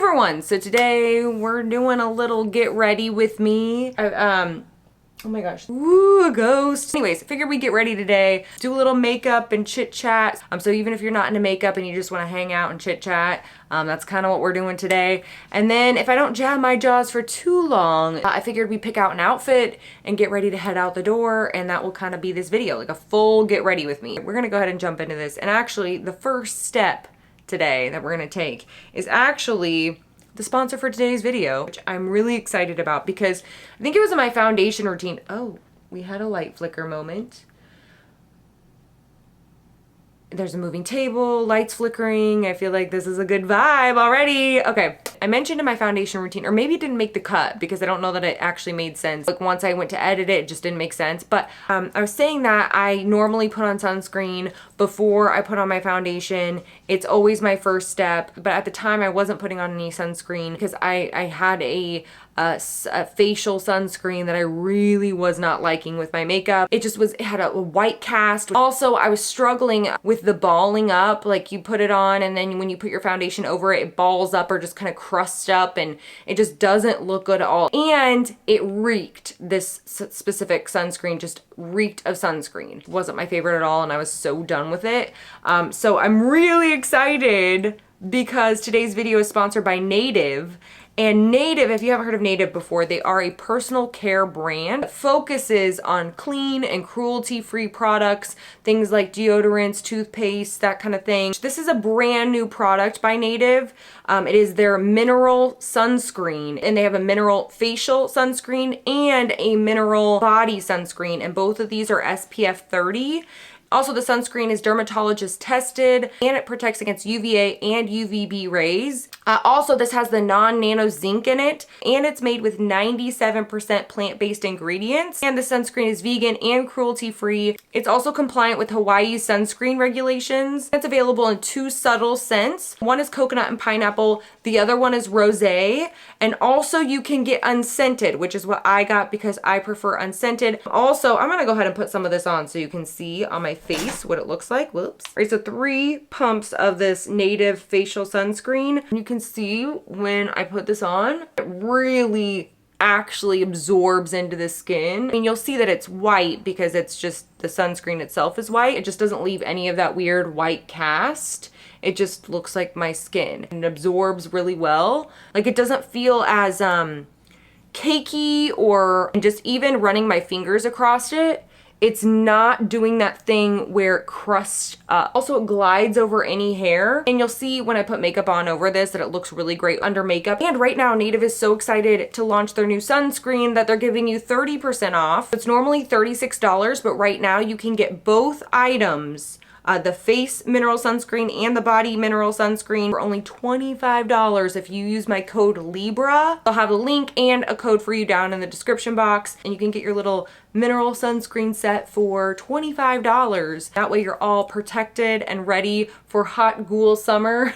everyone! So today we're doing a little get ready with me. Oh my gosh. Ooh, a ghost. Anyways, I figured we'd get ready today, do a little makeup and chit chat. So even if you're not into makeup and you just want to hang out and chit chat, that's kind of what we're doing today. And then if I don't jam my jaws for too long, I figured we'd pick out an outfit and get ready to head out the door, and that will kind of be this video, like a full get ready with me. We're gonna go ahead and jump into this. And actually, the first step today that we're gonna take is actually the sponsor for today's video, which I'm really excited about because I think it was in my foundation routine. Oh, we had a light flicker moment. There's a moving table, lights flickering. I feel like this is a good vibe already. Okay, I mentioned in my foundation routine, or maybe it didn't make the cut because I don't know that it actually made sense. Like once I went to edit it, it just didn't make sense. But I was saying that I normally put on sunscreen before I put on my foundation. It's always my first step. But at the time I wasn't putting on any sunscreen because I had a facial sunscreen that I really was not liking with my makeup. It had a white cast. Also, I was struggling with the balling up. Like you put it on and then when you put your foundation over it, it balls up or just kind of crusts up and it just doesn't look good at all. And it reeked. This specific sunscreen just reeked of sunscreen. It wasn't my favorite at all and I was so done with it. So I'm really excited because today's video is sponsored by Native. And Native, if you haven't heard of Native before, they are a personal care brand that focuses on clean and cruelty-free products, things like deodorants, toothpaste, that kind of thing. This is a brand new product by Native. It is their mineral sunscreen, and they have a mineral facial sunscreen and a mineral body sunscreen, and both of these are SPF 30. Also, the sunscreen is dermatologist tested and it protects against UVA and UVB rays. Also, this has the non-nano zinc in it and it's made with 97% plant-based ingredients. And the sunscreen is vegan and cruelty-free. It's also compliant with Hawaii's sunscreen regulations. It's available in 2 subtle scents. One is coconut and pineapple. The other one is rosé. And also you can get unscented, which is what I got because I prefer unscented. Also, I'm gonna go ahead and put some of this on so you can see on my face what it looks like. Whoops. All right, so 3 pumps of this Native facial sunscreen. You can see when I put this on, it really actually absorbs into the skin. I mean, you'll see that it's white because it's just the sunscreen itself is white. It just doesn't leave any of that weird white cast. It just looks like my skin and it absorbs really well. Like it doesn't feel as cakey or just even running my fingers across it. It's not doing that thing where it crusts up. Also, it glides over any hair. And you'll see when I put makeup on over this that it looks really great under makeup. And right now, Native is so excited to launch their new sunscreen that they're giving you 30% off. It's normally $36, but right now you can get both items, the face mineral sunscreen and the body mineral sunscreen, for only $25 if you use my code Libra. I'll have a link and a code for you down in the description box, and you can get your little mineral sunscreen set for $25. That way you're all protected and ready for hot ghoul summer.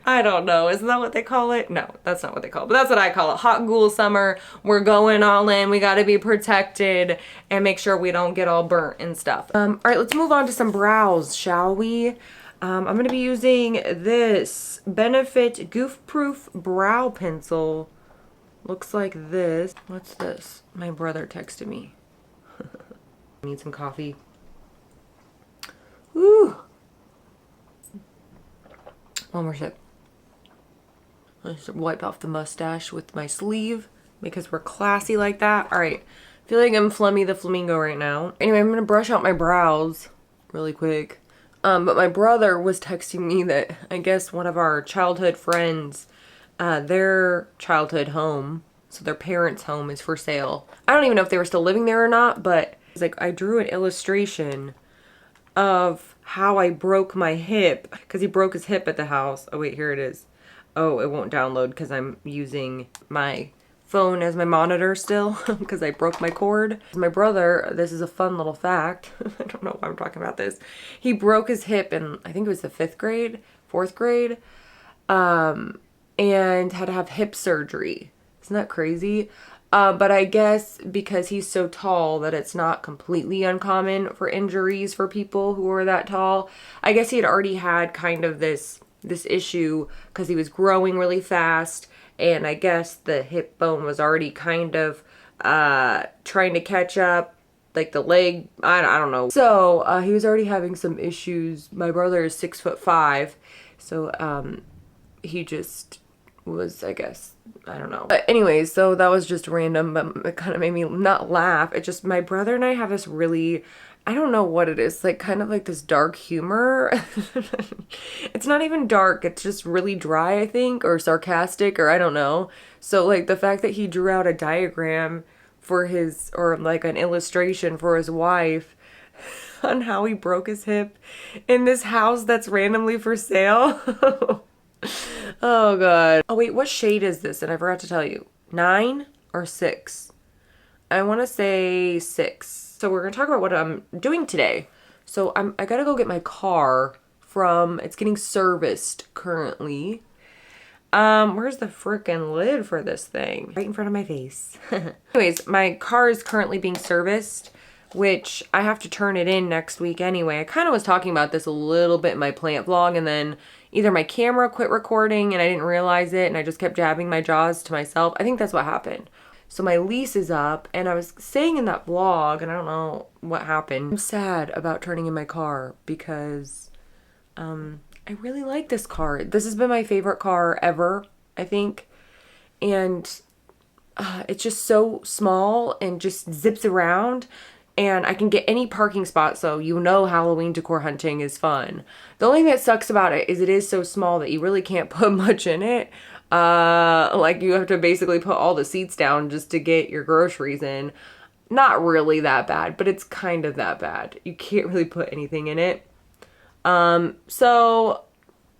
I don't know, isn't that what they call it? No, that's not what they call it, but that's what I call it. Hot ghoul summer. We're going all in. We gotta be protected and make sure we don't get all burnt and stuff. All right, let's move on to some brows, shall we? I'm gonna be using this Benefit Goof Proof Brow Pencil. Looks like this. What's this? My brother texted me. I need some coffee. Woo! One more sip. I just wipe off the mustache with my sleeve because we're classy like that. All right. I feel like I'm Flummy the Flamingo right now. Anyway, I'm gonna brush out my brows really quick. But my brother was texting me that I guess one of our childhood friends, their childhood home, so their parents' home, is for sale. I don't even know if they were still living there or not, but it's like I drew an illustration of how I broke my hip because he broke his hip at the house. Oh wait, here it is. Oh, it won't download because I'm using my phone as my monitor still because I broke my cord. My brother, this is a fun little fact. I don't know why I'm talking about this. He broke his hip in, I think it was the 4th grade, and had to have hip surgery. Isn't that crazy? But I guess because he's so tall that it's not completely uncommon for injuries for people who are that tall. I guess he had already had kind of this this issue because he was growing really fast, and I guess the hip bone was already kind of trying to catch up, like the leg, I don't know. So he was already having some issues. My brother is 6'5", so he just was, I guess, I don't know. But anyways, so that was just random, but it kind of made me not laugh. It just, my brother and I have this really, I don't know what it is, like kind of like this dark humor. It's not even dark, it's just really dry, I think, or sarcastic, or I don't know. So like the fact that he drew out a diagram for his, or like an illustration for his wife on how he broke his hip in this house that's randomly for sale. Oh god. Oh wait, what shade is this? And I forgot to tell you. 9 or 6? I want to say 6. So we're going to talk about what I'm doing today. So I got to go get my car from, it's getting serviced currently. Where's the frickin' lid for this thing? Right in front of my face. Anyways, my car is currently being serviced, which I have to turn it in next week anyway. I kind of was talking about this a little bit in my plant vlog, and then either my camera quit recording and I didn't realize it and I just kept jabbing my jaws to myself. I think that's what happened. So my lease is up, and I was saying in that vlog, and I don't know what happened, I'm sad about turning in my car because I really like this car. This has been my favorite car ever, I think. And it's just so small and just zips around. And I can get any parking spot, so you know Halloween decor hunting is fun. The only thing that sucks about it is so small that you really can't put much in it. Like you have to basically put all the seats down just to get your groceries in. Not really that bad, but it's kind of that bad. You can't really put anything in it. So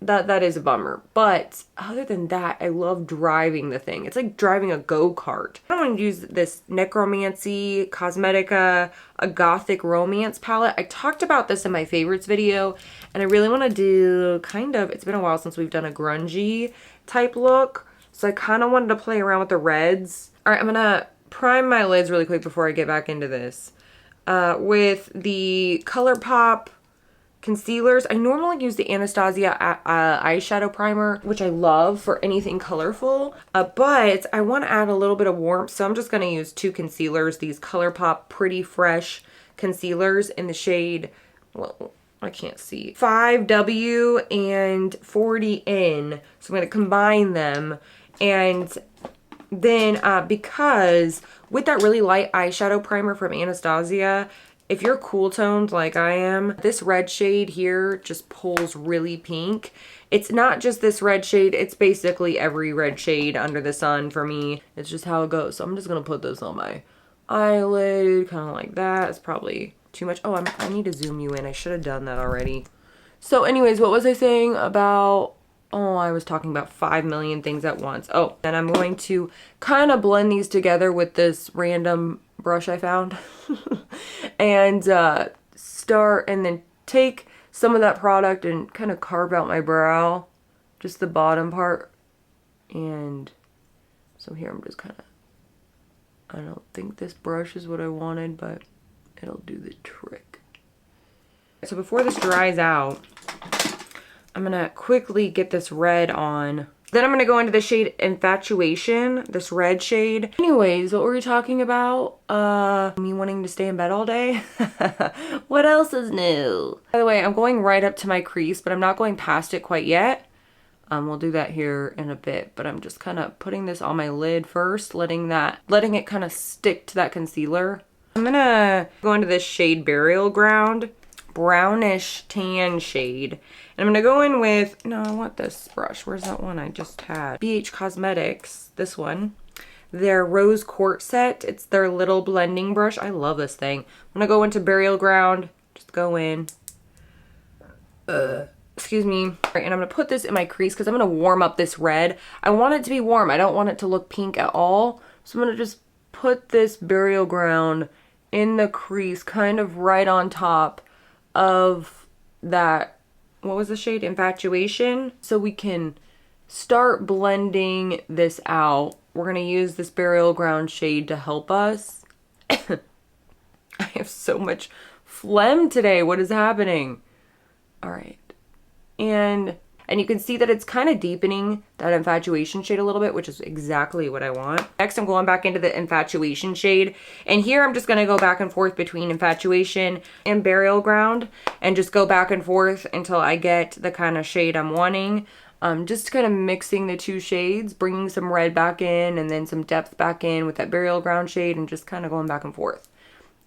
that is a bummer. But other than that, I love driving the thing. It's like driving a go-kart. I want to use this Necromancy Cosmetica, a Gothic Romance palette. I talked about this in my favorites video, and I really want to do kind of, it's been a while since we've done a grungy type look. So I kind of wanted to play around with the reds. All right, I'm going to prime my lids really quick before I get back into this. With the Colourpop concealers. I normally use the Anastasia eyeshadow primer, which I love for anything colorful, but I want to add a little bit of warmth, so I'm just going to use 2 concealers, these Colourpop Pretty Fresh concealers in the shade, well, I can't see, 5W and 40N, so I'm going to combine them. And then because with that really light eyeshadow primer from Anastasia, if you're cool toned like I am, this red shade here just pulls really pink. It's not just this red shade, it's basically every red shade under the sun for me. It's just how it goes. So I'm just gonna put this on my eyelid, kind of like that. It's probably too much. Oh, I need to zoom you in. I should have done that already. So anyways, what was I saying about, oh, I was talking about 5 million things at once. Oh, and I'm going to kind of blend these together with this random brush I found and start and then take some of that product and kind of carve out my brow, just the bottom part. And so here I'm just kind of, I don't think this brush is what I wanted, but it'll do the trick. So before this dries out, I'm gonna quickly get this red on. Then I'm gonna go into the shade Infatuation, this red shade. Anyways, what were we talking about? Me wanting to stay in bed all day? What else is new? By the way, I'm going right up to my crease, but I'm not going past it quite yet. We'll do that here in a bit, but I'm just kind of putting this on my lid first, letting it kind of stick to that concealer. I'm gonna go into this shade Burial Ground, brownish tan shade. And I'm gonna go in with, no, I want this brush. Where's that one I just had? BH Cosmetics, this one. Their Rose Quartz set. It's their little blending brush. I love this thing. I'm gonna go into Burial Ground. Just go in. Excuse me. All right, and I'm gonna put this in my crease because I'm gonna warm up this red. I want it to be warm. I don't want it to look pink at all. So I'm gonna just put this Burial Ground in the crease, kind of right on top of that, what was the shade? Infatuation. So we can start blending this out. We're going to use this Burial Ground shade to help us. I have so much phlegm today. What is happening? All right. And And you can see that it's kind of deepening that Infatuation shade a little bit, which is exactly what I want. Next, I'm going back into the Infatuation shade. And here I'm just going to go back and forth between Infatuation and Burial Ground and just go back and forth until I get the kind of shade I'm wanting. Just kind of mixing the two shades, bringing some red back in and then some depth back in with that Burial Ground shade and just kind of going back and forth.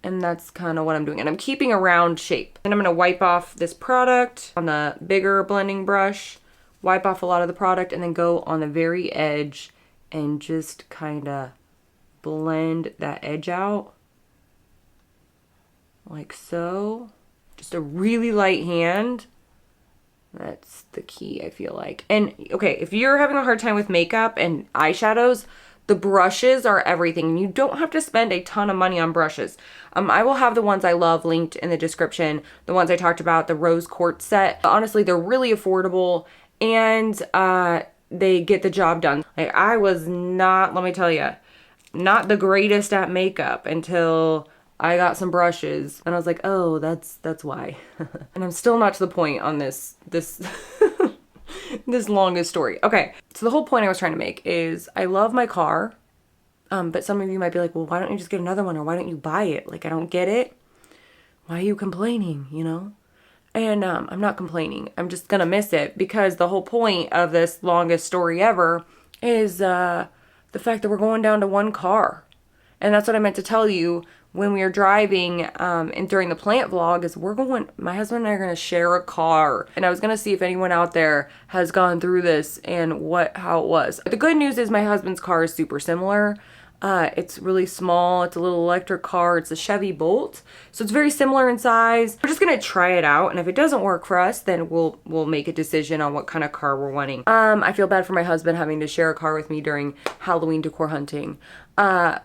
And that's kind of what I'm doing. And I'm keeping a round shape. And I'm going to wipe off this product on the bigger blending brush, wipe off a lot of the product, and then go on the very edge and just kind of blend that edge out. Like so. Just a really light hand. That's the key, I feel like. And okay, if you're having a hard time with makeup and eyeshadows, the brushes are everything. You don't have to spend a ton of money on brushes. I will have the ones I love linked in the description. The ones I talked about, the Rose Quartz set. Honestly, they're really affordable and they get the job done. Like, I was not, let me tell you, not the greatest at makeup until I got some brushes and I was like, oh, that's why. And I'm still not to the point on this this longest story. Okay, so the whole point I was trying to make is I love my car, but some of you might be like, well, why don't you just get another one, or why don't you buy it? Like, I don't get it. Why are you complaining, you know? And I'm not complaining. I'm just gonna miss it because the whole point of this longest story ever is the fact that we're going down to one car. And that's what I meant to tell you when we were driving and during the plant vlog is my husband and I are going to share a car. And I was going to see if anyone out there has gone through this and how it was. The good news is my husband's car is super similar. It's really small. It's a little electric car. It's a Chevy Bolt. So it's very similar in size. We're just going to try it out. And if it doesn't work for us, then we'll make a decision on what kind of car we're wanting. I feel bad for my husband having to share a car with me during Halloween decor hunting.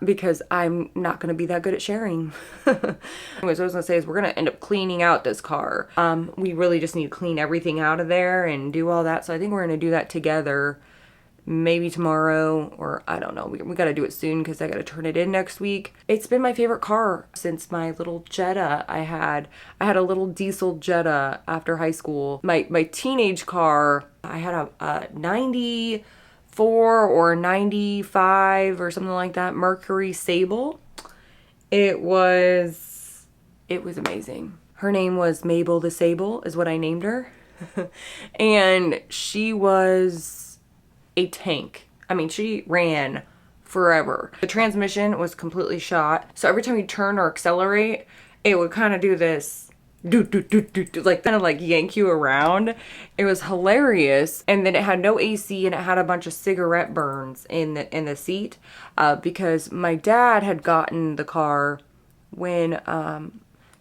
Because I'm not going to be that good at sharing. Anyways, what I was going to say is we're going to end up cleaning out this car. We really just need to clean everything out of there and do all that. So I think we're going to do that together. Maybe tomorrow, or I don't know. We got to do it soon because I got to turn it in next week. It's been my favorite car since my little Jetta I had. I had a little diesel Jetta after high school. My teenage car, I had a 94 or 95 or something like that Mercury Sable. It was amazing. Her name was Mabel the Sable is what I named her. And she was a tank. I mean, she ran forever. The transmission was completely shot. So every time you turn or accelerate, it would kind of do this like kind of like yank you around. It was hilarious. And then it had no AC and it had a bunch of cigarette burns in the seat because my dad had gotten the car when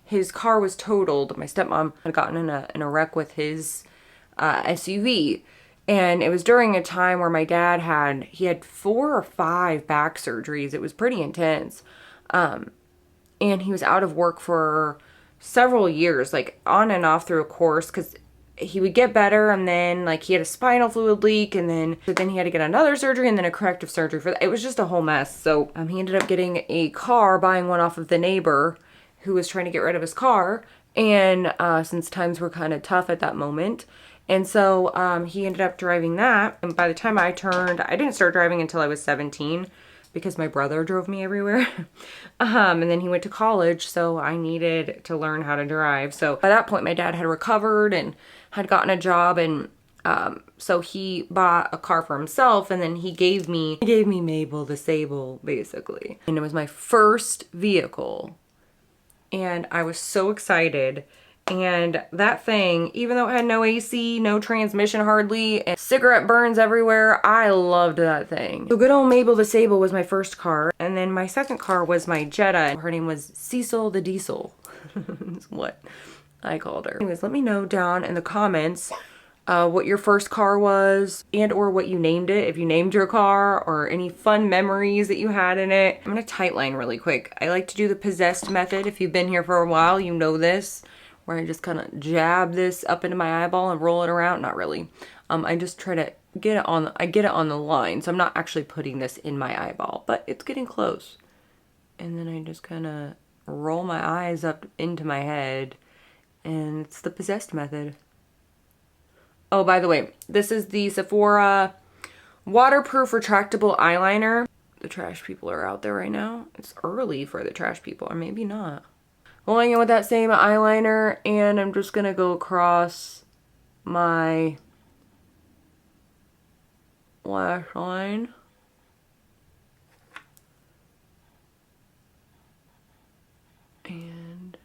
his car was totaled. My stepmom had gotten in a wreck with his SUV. And it was during a time where my dad had 4 or 5 back surgeries. It was pretty intense. And he was out of work for several years, like on and off through a course, because he would get better and then like he had a spinal fluid leak and then he had to get another surgery and then a corrective surgery for that. It was just a whole mess. So he ended up getting a car, buying one off of the neighbor who was trying to get rid of his car. And since times were kind of tough at that moment. And so he ended up driving that. And by the time I didn't start driving until I was 17 because my brother drove me everywhere. And then he went to college, so I needed to learn how to drive. So by that point, my dad had recovered and had gotten a job. And so he bought a car for himself. And then he gave me Mabel the Sable, basically. And it was my first vehicle. And I was so excited. And that thing, even though it had no AC, no transmission hardly, and cigarette burns everywhere, I loved that thing. So good old Mabel the Sable was my first car. And then my second car was my Jetta. Her name was Cecil the Diesel. That's what I called her. Anyways, let me know down in the comments what your first car was and or what you named it, if you named your car, or any fun memories that you had in it. I'm gonna tightline really quick. I like to do the possessed method. If you've been here for a while, you know this. Where I just kind of jab this up into my eyeball and roll it around. Not really. I just try to get it on, I get it on the line. So I'm not actually putting this in my eyeball, but it's getting close. And then I just kind of roll my eyes up into my head. And it's the possessed method. Oh, by the way, this is the Sephora waterproof retractable eyeliner. The trash people are out there right now. It's early for the trash people, or maybe not. Going in with that same eyeliner, and I'm just gonna go across my lash line. And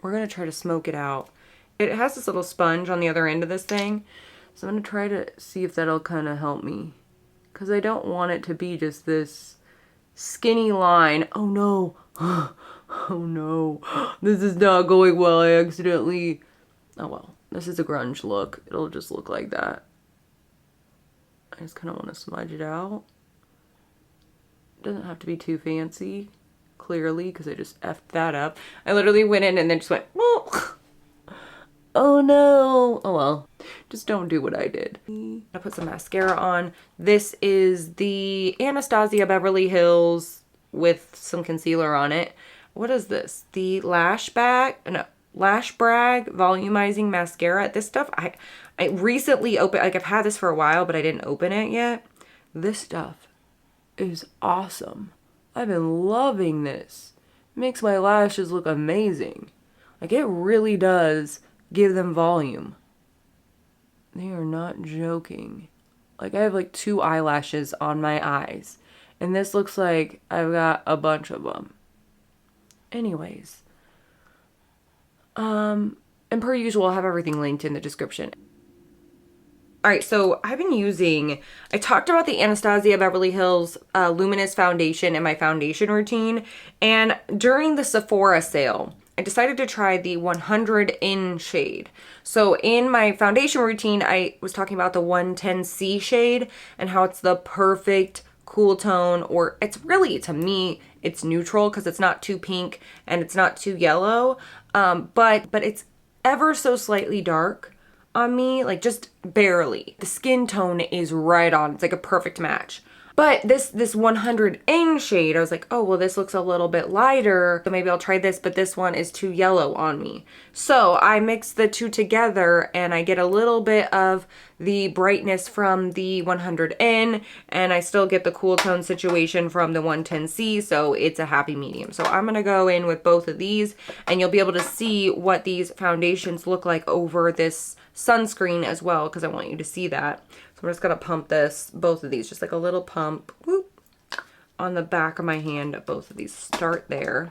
we're gonna try to smoke it out. It has this little sponge on the other end of this thing, so I'm gonna try to see if that'll kind of help me, because I don't want it to be just this skinny line. Oh no. Oh no. This is not going well. I accidentally... Oh well. This is a grunge look. It'll just look like that. I just kind of want to smudge it out. It doesn't have to be too fancy, clearly, because I just effed that up. I literally went in and then just went, oh, oh no. Oh well. Just don't do what I did. I put some mascara on. This is the Anastasia Beverly Hills with some concealer on it. What is this? The Lash Brag Volumizing Mascara. This stuff, I recently opened, like I've had this for a while, but I didn't open it yet. This stuff is awesome. I've been loving this. It makes my lashes look amazing. Like it really does give them volume. They are not joking. Like I have like 2 eyelashes on my eyes, and this looks like I've got a bunch of them. Anyways, and per usual, I'll have everything linked in the description. Alright, so I've been using, I talked about the Anastasia Beverly Hills Luminous Foundation in my foundation routine, and during the Sephora sale, I decided to try the 100 in shade. So in my foundation routine, I was talking about the 110C shade and how it's the perfect cool tone, or it's really, to me, it's neutral because it's not too pink and it's not too yellow, but it's ever so slightly dark on me, like just barely. The skin tone is right on. It's like a perfect match. But this 100 in shade, I was like, oh, well, this looks a little bit lighter, so maybe I'll try this, but this one is too yellow on me. So I mix the two together and I get a little bit of the brightness from the 100 in, and I still get the cool tone situation from the 110C, so it's a happy medium. So I'm gonna go in with both of these, and you'll be able to see what these foundations look like over this sunscreen as well, because I want you to see that. I'm just gonna pump both of these, just like a little pump, whoop, on the back of my hand. Both of these start there.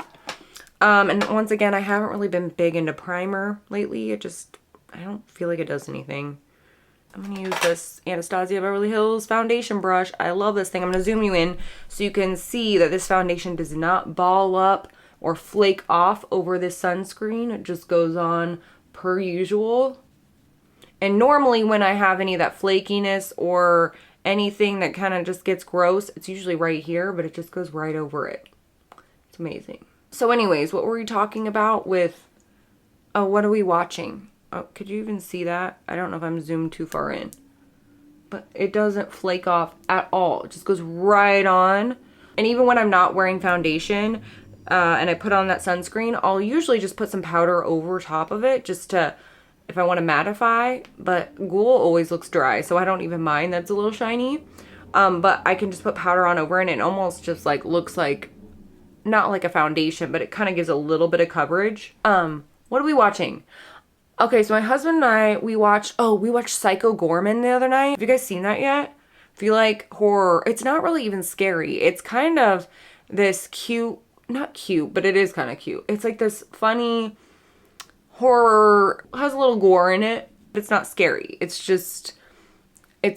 And once again, I haven't really been big into primer lately. I don't feel like it does anything. I'm gonna use this Anastasia Beverly Hills foundation brush. I love this thing. I'm gonna zoom you in so you can see that this foundation does not ball up or flake off over this sunscreen. It just goes on per usual. And normally when I have any of that flakiness or anything that kind of just gets gross, it's usually right here, but it just goes right over it. It's amazing. So anyways, what were we talking about with, oh, what are we watching? Oh, could you even see that? I don't know if I'm zoomed too far in, but it doesn't flake off at all. It just goes right on. And even when I'm not wearing foundation and I put on that sunscreen, I'll usually just put some powder over top of it just to, if I want to mattify, but Ghoul always looks dry, so I don't even mind that it's a little shiny. But I can just put powder on over it, and it almost just like looks like, not like a foundation, but it kind of gives a little bit of coverage. What are we watching? Okay, so my husband and I, we watched Psycho Gorman the other night. Have you guys seen that yet? If you like horror, it's not really even scary. It's kind of this cute, not cute, but it is kind of cute. It's like this funny horror, has a little gore in it, but it's not scary. It's just, I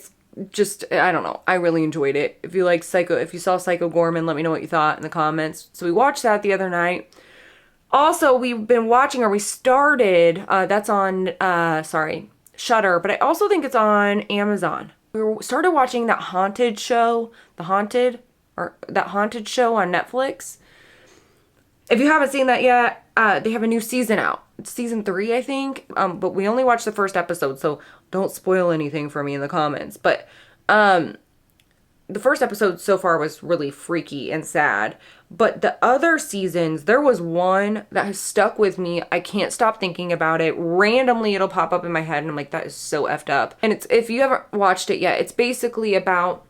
don't know. I really enjoyed it. If you saw Psycho Gorman, let me know what you thought in the comments. So we watched that the other night. Also, we've been watching, or we started, that's on, Shudder, but I also think it's on Amazon. We started watching that haunted show, that haunted show on Netflix. If you haven't seen that yet, they have a new season out. It's season 3, I think. But we only watched the first episode, so don't spoil anything for me in the comments. But the first episode so far was really freaky and sad. But the other seasons, there was one that has stuck with me. I can't stop thinking about it. Randomly, it'll pop up in my head and I'm like, that is so effed up. And it's, if you haven't watched it yet, it's basically about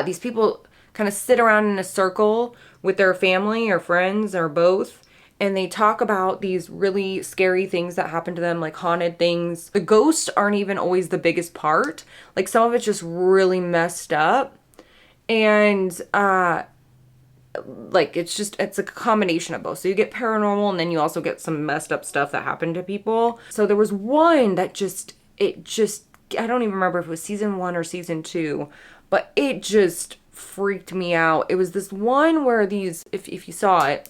these people kind of sit around in a circle with their family or friends or both, and they talk about these really scary things that happen to them, like haunted things. The ghosts aren't even always the biggest part. Like, some of it's just really messed up. And like, it's a combination of both. So you get paranormal, and then you also get some messed up stuff that happened to people. So there was one that I don't even remember if it was season 1 or season 2, but it just freaked me out. It was this one where these, if you saw it,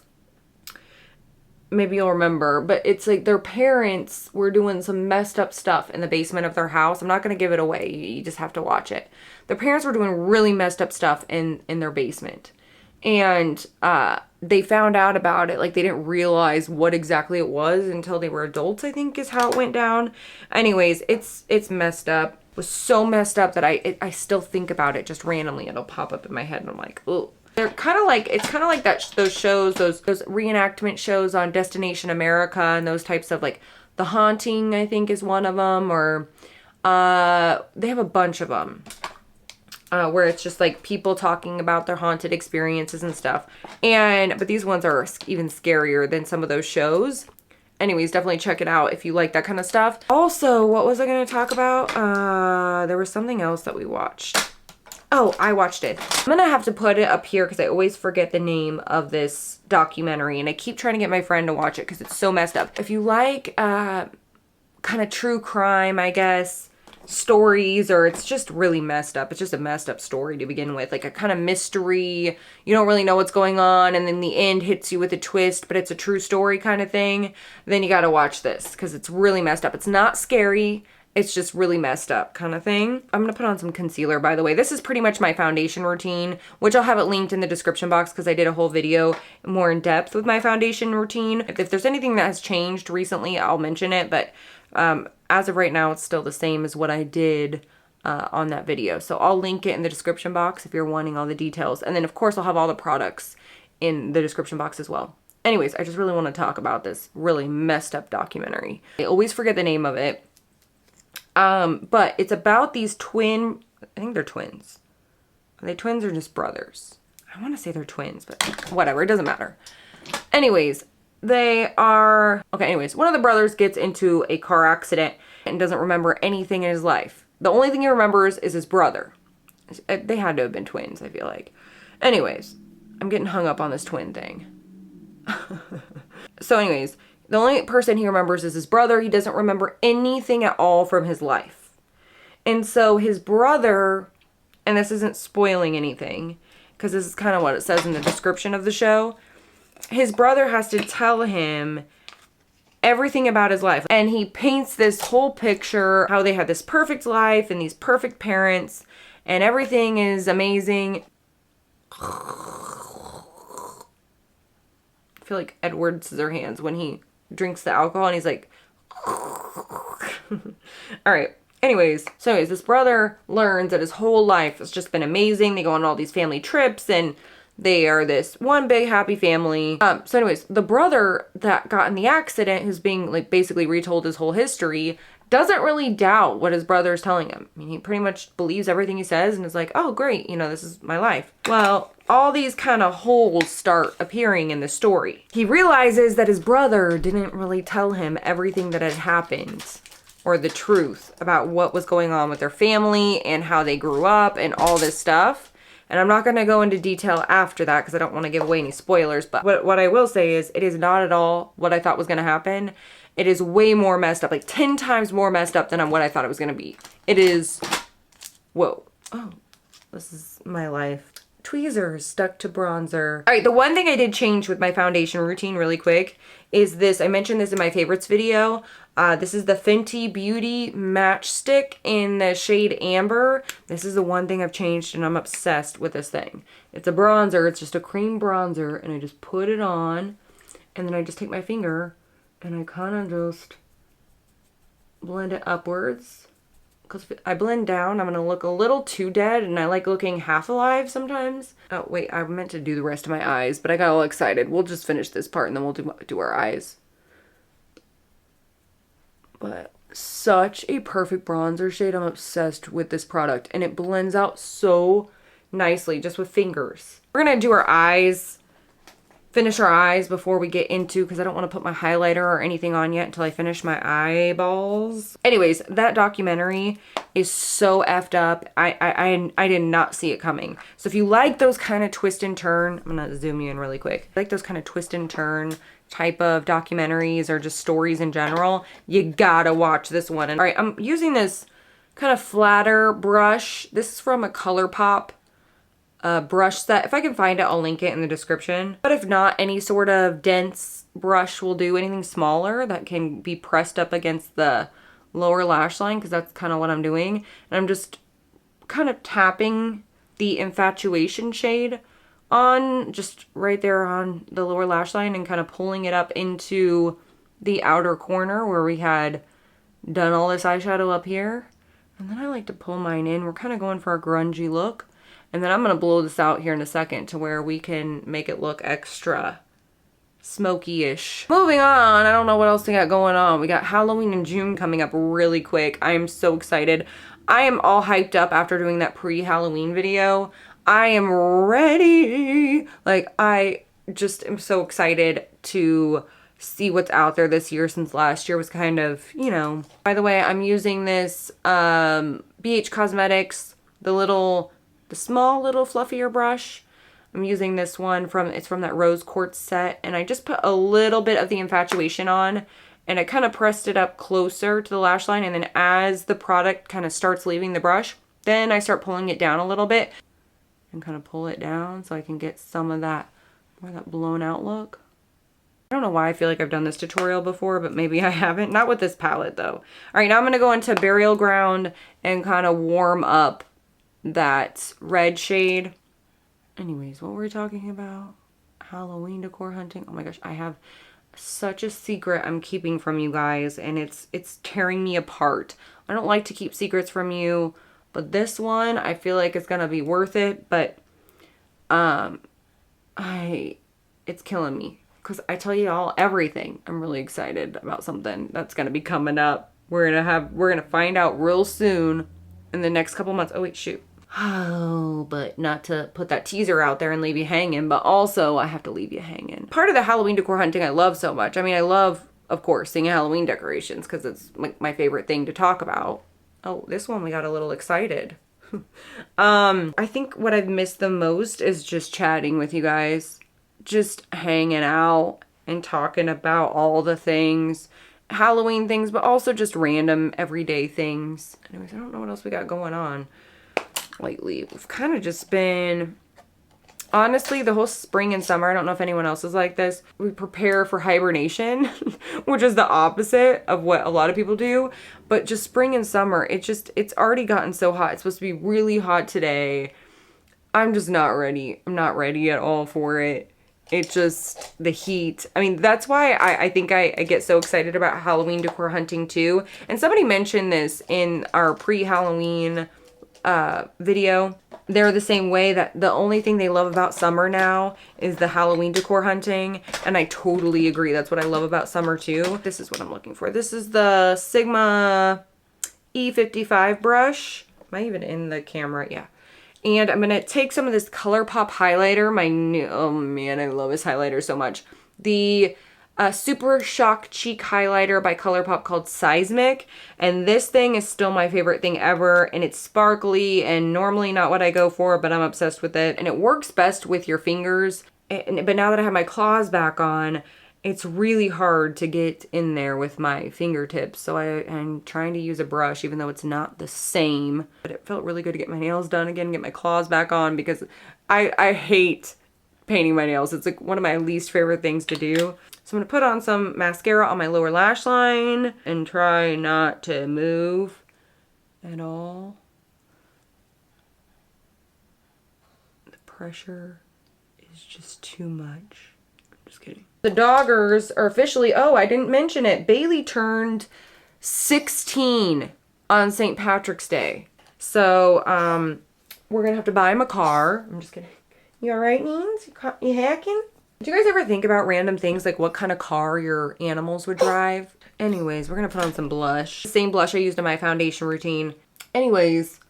maybe you'll remember, but it's like their parents were doing some messed up stuff in the basement of their house. I'm not going to give it away. You just have to watch it. Their parents were doing really messed up stuff in their basement. And they found out about it. Like, they didn't realize what exactly it was until they were adults, I think is how it went down. Anyways, it's messed up. It was so messed up that I still think about it just randomly. It'll pop up in my head and I'm like, oh. They're kind of like, it's kind of like that, those shows, those reenactment shows on Destination America and those types of, like, The Haunting, I think is one of them, or they have a bunch of them. Where it's just like people talking about their haunted experiences and stuff. But these ones are even scarier than some of those shows. Anyways, definitely check it out if you like that kind of stuff. Also, what was I going to talk about? There was something else that we watched. Oh, I watched it. I'm going to have to put it up here because I always forget the name of this documentary. And I keep trying to get my friend to watch it because it's so messed up. If you like kind of true crime, I guess, stories, or it's just really messed up. It's just a messed up story to begin with. Like a kind of mystery. You don't really know what's going on. And then the end hits you with a twist, but it's a true story kind of thing. Then you got to watch this because it's really messed up. It's not scary. It's just really messed up kind of thing. I'm going to put on some concealer, by the way. This is pretty much my foundation routine, which I'll have it linked in the description box because I did a whole video more in depth with my foundation routine. If there's anything that has changed recently, I'll mention it. But as of right now, it's still the same as what I did on that video. So I'll link it in the description box if you're wanting all the details. And then, of course, I'll have all the products in the description box as well. Anyways, I just really want to talk about this really messed up documentary. I always forget the name of it. But it's about these twin, I think they're twins. Are they twins or just brothers? I want to say they're twins, but whatever, it doesn't matter. Anyways, they are, okay, anyways, one of the brothers gets into a car accident and doesn't remember anything in his life. The only thing he remembers is his brother. They had to have been twins, I feel like. Anyways, I'm getting hung up on this twin thing. So anyways, the only person he remembers is his brother. He doesn't remember anything at all from his life. And so his brother, and this isn't spoiling anything, because this is kind of what it says in the description of the show. His brother has to tell him everything about his life. And he paints this whole picture, how they had this perfect life and these perfect parents, and everything is amazing. I feel like Edward Scissorhands when he drinks the alcohol and he's like, all right. Anyways, this brother learns that his whole life has just been amazing. They go on all these family trips and they are this one big happy family. So anyways, the brother that got in the accident, who's being like basically retold his whole history, doesn't really doubt what his brother is telling him. I mean, he pretty much believes everything he says and is like, oh great, you know, this is my life. Well, all these kind of holes start appearing in the story. He realizes that his brother didn't really tell him everything that had happened or the truth about what was going on with their family and how they grew up and all this stuff. And I'm not going to go into detail after that because I don't want to give away any spoilers. But what I will say is it is not at all what I thought was going to happen. It is way more messed up, like 10 times more messed up than what I thought it was going to be. It is, whoa. Oh, this is my life. Tweezers stuck to bronzer. All right, the one thing I did change with my foundation routine really quick is this. I mentioned this in my favorites video. This is the Fenty Beauty Matchstick in the shade Amber. This is the one thing I've changed and I'm obsessed with this thing. It's a bronzer. It's just a cream bronzer and I just put it on and then I just take my finger and I kind of just blend it upwards because if I blend down, I'm going to look a little too dead, and I like looking half alive sometimes. Oh, wait, I meant to do the rest of my eyes, but I got all excited. We'll just finish this part, and then we'll do our eyes. But such a perfect bronzer shade. I'm obsessed with this product, and it blends out so nicely just with fingers. We're going to do our eyes. Finish our eyes before we get into, because I don't want to put my highlighter or anything on yet until I finish my eyeballs. Anyways, that documentary is so effed up. I did not see it coming. So if you like those kind of twist and turn, I'm gonna zoom you in really quick. If you like those kind of twist and turn type of documentaries or just stories in general, you gotta watch this one. And all right, I'm using this kind of flatter brush. This is from a Colourpop brush set. If I can find it, I'll link it in the description. But if not, any sort of dense brush will do. Anything smaller that can be pressed up against the lower lash line, because that's kind of what I'm doing. And I'm just kind of tapping the Infatuation shade on just right there on the lower lash line and kind of pulling it up into the outer corner where we had done all this eyeshadow up here. And then I like to pull mine in. We're kind of going for a grungy look. And then I'm going to blow this out here in a second to where we can make it look extra smoky-ish. Moving on, I don't know what else we got going on. We got Halloween in June coming up really quick. I am so excited. I am all hyped up after doing that pre-Halloween video. I am ready. Like, I just am so excited to see what's out there this year, since last year was kind of, you know. By the way, I'm using this BH Cosmetics, the small little fluffier brush. I'm using this one it's from that rose quartz set, and I just put a little bit of the Infatuation on, and I kind of pressed it up closer to the lash line, and then as the product kind of starts leaving the brush, then I start pulling it down a little bit and kind of pull it down so I can get some of that, more of that blown out look. I don't know why I feel like I've done this tutorial before, but maybe I haven't. Not with this palette though. All right, now I'm going to go into Burial Ground and kind of warm up that red shade. Anyways, what were we talking about? Halloween decor hunting. Oh my gosh, I have such a secret I'm keeping from you guys, and it's tearing me apart. I don't like to keep secrets from you, but this one I feel like it's gonna be worth it. But it's killing me, because I tell you all everything. I'm really excited about something that's gonna be coming up. We're gonna find out real soon in the next couple months. Oh wait, shoot. Oh, but not to put that teaser out there and leave you hanging, but also I have to leave you hanging. Part of the Halloween decor hunting I love so much. I mean, I love, of course, seeing Halloween decorations because it's my favorite thing to talk about. Oh, this one we got a little excited. I think what I've missed the most is just chatting with you guys. Just hanging out and talking about all the things. Halloween things, but also just random everyday things. Anyways, I don't know what else we got going on lately. We've kind of just been, honestly, the whole spring and summer, I don't know if anyone else is like this, we prepare for hibernation, which is the opposite of what a lot of people do. But just spring and summer, it's already gotten so hot. It's supposed to be really hot today. I'm just not ready. I'm not ready at all for it. It's just the heat. I mean, that's why I think I get so excited about Halloween decor hunting too. And somebody mentioned this in our pre-Halloween video. They're the same way, that the only thing they love about summer now is the Halloween decor hunting, and I totally agree. That's what I love about summer too. This is what I'm looking for. This is the Sigma E55 brush. Am I even in the camera? Yeah. And I'm going to take some of this Colourpop highlighter. Oh man, I love this highlighter so much. The Super Shock Cheek highlighter by Colourpop called Seismic. And this thing is still my favorite thing ever. And it's sparkly and normally not what I go for, but I'm obsessed with it. And it works best with your fingers. But now that I have my claws back on, it's really hard to get in there with my fingertips. So I'm trying to use a brush, even though it's not the same. But it felt really good to get my nails done again, get my claws back on, because I hate painting my nails. It's like one of my least favorite things to do. So I'm going to put on some mascara on my lower lash line and try not to move at all. The pressure is just too much. Just kidding. The doggers are officially, oh, I didn't mention it. Bailey turned 16 on St. Patrick's Day. So, we're gonna have to buy him a car. I'm just kidding. You alright, Neens? You hacking? Do you guys ever think about random things like what kind of car your animals would drive? Anyways, we're gonna put on some blush. Same blush I used in my foundation routine. Anyways,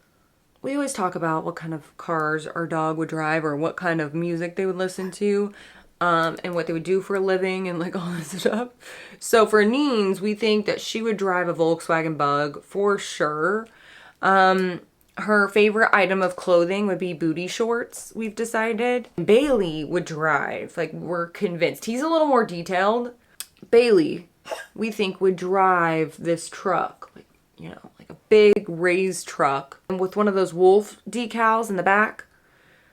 we always talk about what kind of cars our dog would drive or what kind of music they would listen to. And what they would do for a living and like all this stuff. So for Neens, we think that she would drive a Volkswagen Bug for sure. Her favorite item of clothing would be booty shorts, we've decided. Bailey would drive, like we're convinced. He's a little more detailed. Bailey, we think would drive this truck, like, you know, like a big raised truck with one of those wolf decals in the back.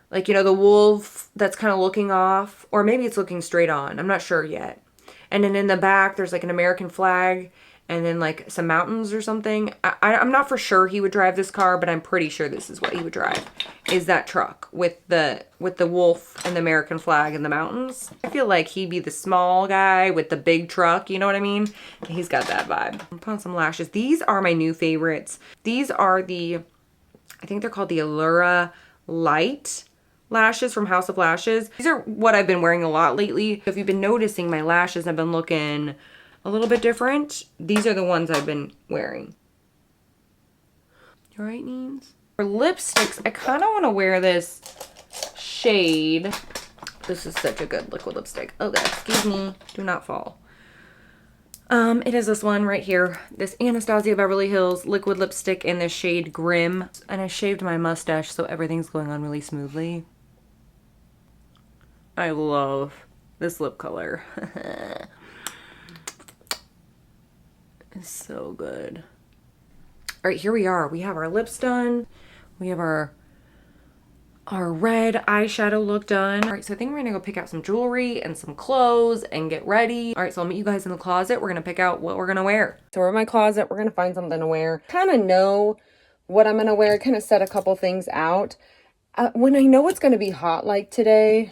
Like, you know, the wolf that's kind of looking off, or maybe it's looking straight on. I'm not sure yet. And then in the back, there's like an American flag and then like some mountains or something. I'm not for sure he would drive this car, but I'm pretty sure this is what he would drive, is that truck with the wolf and the American flag and the mountains. I feel like he'd be the small guy with the big truck, you know what I mean? He's got that vibe. I'm putting some lashes. These are my new favorites. These are I think they're called the Allura Light lashes from House of Lashes. These are what I've been wearing a lot lately. If you've been noticing, my lashes have been looking a little bit different. These are the ones I've been wearing. You alright, Neens? For lipsticks, I kind of want to wear this shade. This is such a good liquid lipstick. Okay, excuse me. Do not fall. It is this one right here. This Anastasia Beverly Hills liquid lipstick in the shade Grim. And I shaved my mustache, so everything's going on really smoothly. I love this lip color. It's so good. All right, here we are. We have our lips done. We have our red eyeshadow look done. All right, so I think we're gonna go pick out some jewelry and some clothes and get ready. All right, so I'll meet you guys in the closet. We're gonna pick out what we're gonna wear. So we're in my closet. We're gonna find something to wear. Kind of know what I'm gonna wear. Kind of set a couple things out. When I know it's gonna be hot like today,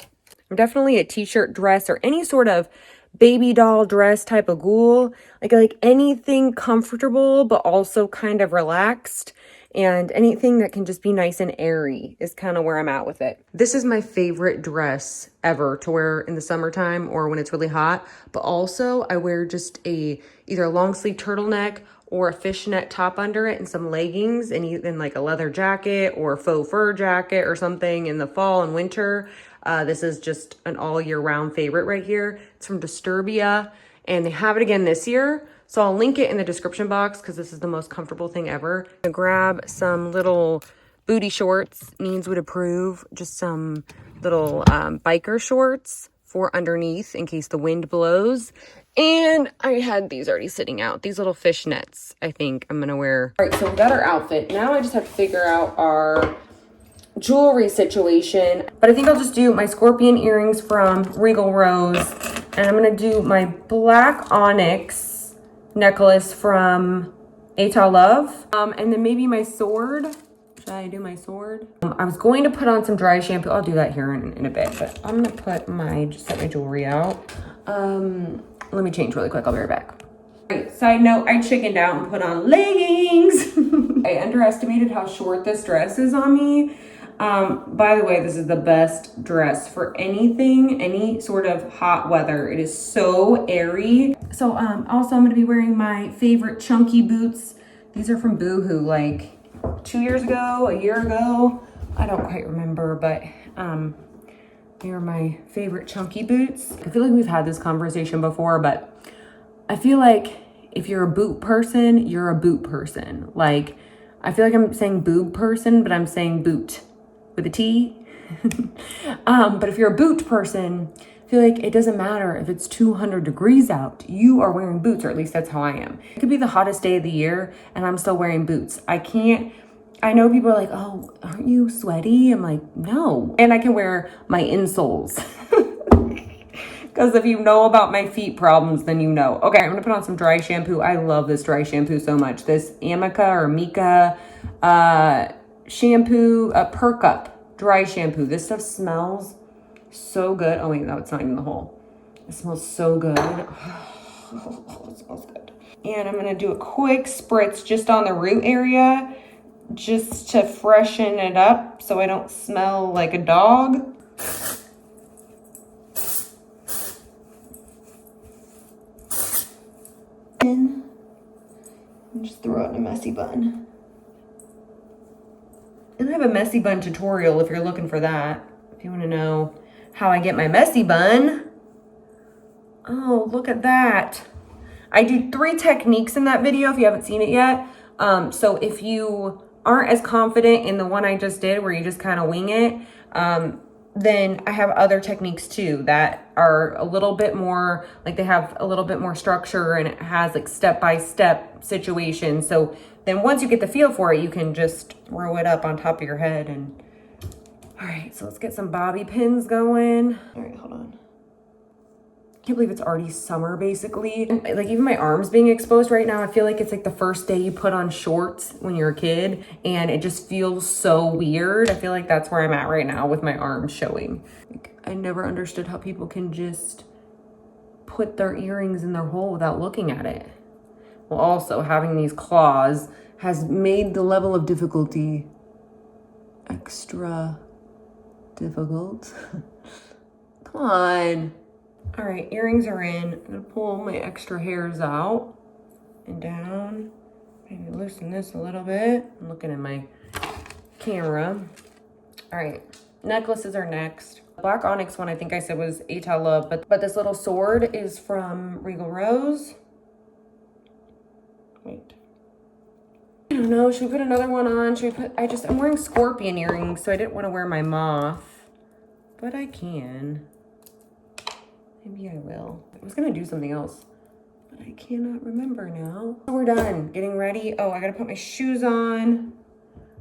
I'm definitely a t-shirt, dress, or any sort of baby doll dress type of ghoul. Like anything comfortable, but also kind of relaxed. And anything that can just be nice and airy is kind of where I'm at with it. This is my favorite dress ever to wear in the summertime or when it's really hot. But also I wear just either a long sleeve turtleneck or a fishnet top under it and some leggings and even like a leather jacket or a faux fur jacket or something in the fall and winter. This is just an all year round favorite right here. It's from Disturbia and they have it again this year. So I'll link it in the description box because this is the most comfortable thing ever. I'm gonna grab some little booty shorts. Neens would approve. Just some little biker shorts for underneath in case the wind blows. And I had these already sitting out. These little fishnets I think I'm gonna wear. All right, so we got our outfit. Now I just have to figure out our jewelry situation. But I think I'll just do my scorpion earrings from Regal Rose. And I'm gonna do my black onyx necklace from Etal Love. And then maybe my sword. Should I do my sword? I was going to put on some dry shampoo. I'll do that here in a bit, but I'm gonna just set my jewelry out. Let me change really quick, I'll be right back. Right, side note, I chickened out and put on leggings. I underestimated how short this dress is on me. By the way, this is the best dress for anything, any sort of hot weather. It is so airy. So also I'm gonna be wearing my favorite chunky boots. These are from Boohoo like 2 years ago, a year ago. I don't quite remember, but they are my favorite chunky boots. I feel like we've had this conversation before, but I feel like if you're a boot person, you're a boot person. Like, I feel like I'm saying boob person, but I'm saying boot with a T. But if you're a boot person, I feel like it doesn't matter if it's 200 degrees out, you are wearing boots, or at least that's how I am. It could be the hottest day of the year and I'm still wearing boots. I know people are like, oh, aren't you sweaty? I'm like, no. And I can wear my insoles. Because if you know about my feet problems, then you know. Okay, I'm gonna put on some dry shampoo. I love this dry shampoo so much. This Mika shampoo, Perk Up dry shampoo. This stuff smells so good. Oh wait, no, it's not even the hole. It smells so good. Oh, it smells good. And I'm gonna do a quick spritz just on the root area, just to freshen it up so I don't smell like a dog. And just throw it in a messy bun. And I have a messy bun tutorial if you're looking for that. If you want to know how I get my messy bun. Oh, look at that. I do 3 techniques in that video if you haven't seen it yet. So if you aren't as confident in the one I just did where you just kind of wing it, then I have other techniques too that are a little bit more, like they have a little bit more structure and it has like step-by-step situations. So then once you get the feel for it, you can just throw it up on top of your head. And all right, so let's get some bobby pins going. All right, hold on. Can't believe it's already summer basically. Like even my arms being exposed right now, I feel like it's like the first day you put on shorts when you're a kid and it just feels so weird. I feel like that's where I'm at right now with my arms showing. Like, I never understood how people can just put their earrings in their hole without looking at it. Well, also having these claws has made the level of difficulty extra difficult. Come on. All right, earrings are in. I'm gonna pull my extra hairs out and down. Maybe loosen this a little bit. I'm looking at my camera. All right, necklaces are next. The black onyx one I think I said was Atala, but this little sword is from Regal Rose. Wait. I don't know, should we put another one on? Should we put, I'm wearing scorpion earrings, so I didn't want to wear my moth, but I can. Maybe I will. I was gonna do something else, but I cannot remember now. So we're done getting ready. Oh, I gotta put my shoes on.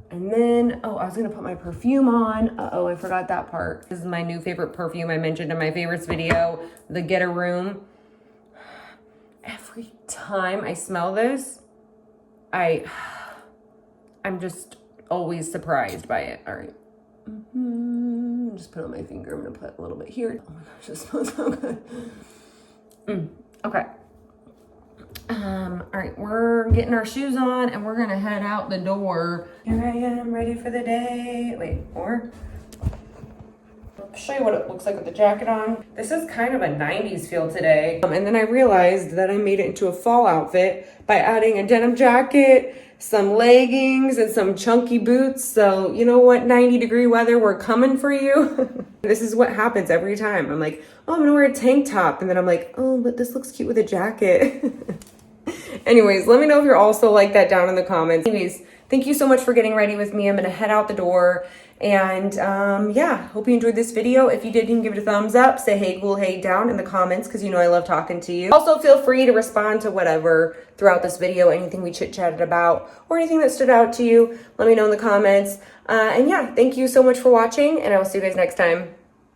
And then, oh, I was gonna put my perfume on. Uh-oh, I forgot that part. This is my new favorite perfume I mentioned in my favorites video, the Get a Room. Every time I smell this, I'm just always surprised by it. All right. Just put it on my finger. I'm gonna put a little bit here. Oh my gosh, this smells so good. Okay. All right, we're getting our shoes on and we're gonna head out the door. Here I am, ready for the day. Wait, more? I'll show you what it looks like with the jacket on. This is kind of a 90s feel today. And then I realized that I made it into a fall outfit by adding a denim jacket, some leggings, and some chunky boots. So you know what, 90-degree weather, we're coming for you. This is what happens every time. I'm like, oh, I'm gonna wear a tank top. And then I'm like, oh, but this looks cute with a jacket. Anyways, let me know if you're also like that down in the comments. Anyways, thank you so much for getting ready with me. I'm gonna head out the door. And yeah, hope you enjoyed this video. If you did, you can give it a thumbs up, say hey cool hey down in the comments because you know I love talking to you. Also feel free to respond to whatever throughout this video, anything we chit-chatted about or anything that stood out to you, let me know in the comments. And yeah, thank you so much for watching and I will see you guys next time.